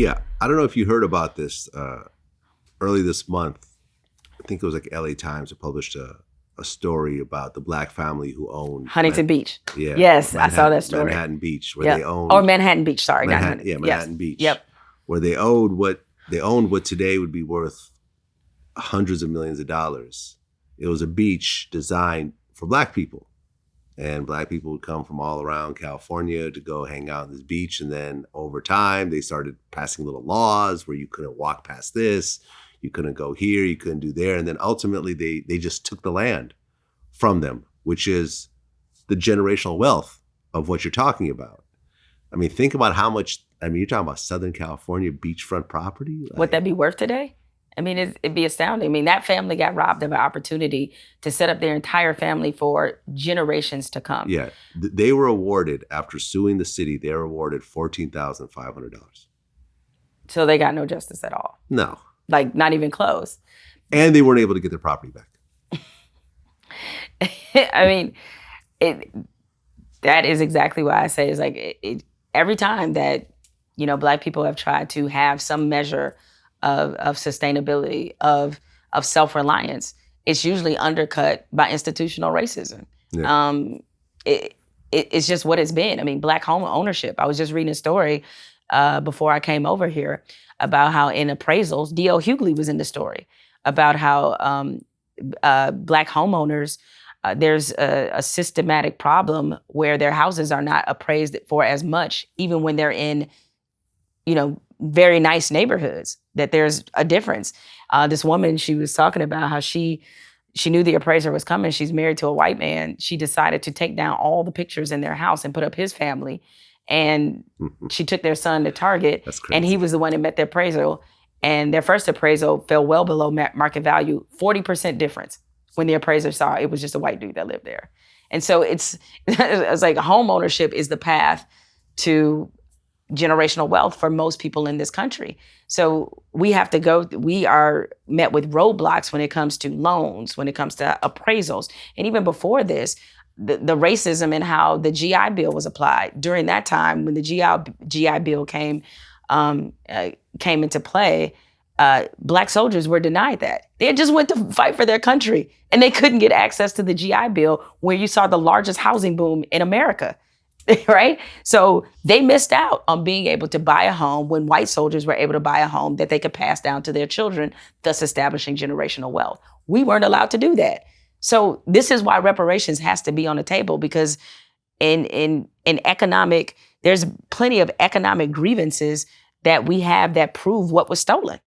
Yeah, I don't know if you heard about this early this month. I think it was like LA Times that published a story about the Black family who owned Huntington Beach. Yeah, Yes, I saw that story. Manhattan Beach, where they owned Manhattan Beach. Sorry, Manhattan Beach. Yep. Where they owned what today would be worth hundreds of millions of dollars. It was a beach designed for Black people. And Black people would come from all around California to go hang out on this beach. And then over time, they started passing little laws where you couldn't walk past this, you couldn't go here, you couldn't do there. And then ultimately, they just took the land from them, which is the generational wealth of what you're talking about. I mean, think about how much, you're talking about Southern California beachfront property. Would that be worth today? I mean, it'd be astounding. I mean, that family got robbed of an opportunity to set up their entire family for generations to come. Yeah. They were awarded, after suing the city, they were awarded $14,500. So they got no justice at all. No. Like, not even close. And they weren't able to get their property back. I mean, that is exactly why I say it's like every time that, Black people have tried to have some measure of sustainability, of self-reliance, it's usually undercut by institutional racism. Yeah. It's just what it's been. I mean, Black home ownership. I was just reading a story before I came over here about how in appraisals, D.L. Hughley was in the story, about how Black homeowners, there's a systematic problem where their houses are not appraised for as much, even when they're in, very nice neighborhoods, that there's a difference. This woman, she was talking about how she knew the appraiser was coming. She's married to a white man. She decided to take down all the pictures in their house and put up his family. And she took their son to Target, and he was the one that met the appraisal. And their first appraisal fell well below market value, 40% difference when the appraiser saw it was just a white dude that lived there. And so it's like home ownership is the path to generational wealth for most people in this country. So we are met with roadblocks when it comes to loans, when it comes to appraisals. And even before this, the racism and how the GI Bill was applied. During that time, when the GI Bill came into play, Black soldiers were denied that. They had just went to fight for their country, and they couldn't get access to the GI Bill, where you saw the largest housing boom in America. Right? So they missed out on being able to buy a home when white soldiers were able to buy a home that they could pass down to their children, thus establishing generational wealth. We weren't allowed to do that. So this is why reparations has to be on the table, because in economic, there's plenty of economic grievances that we have that prove what was stolen.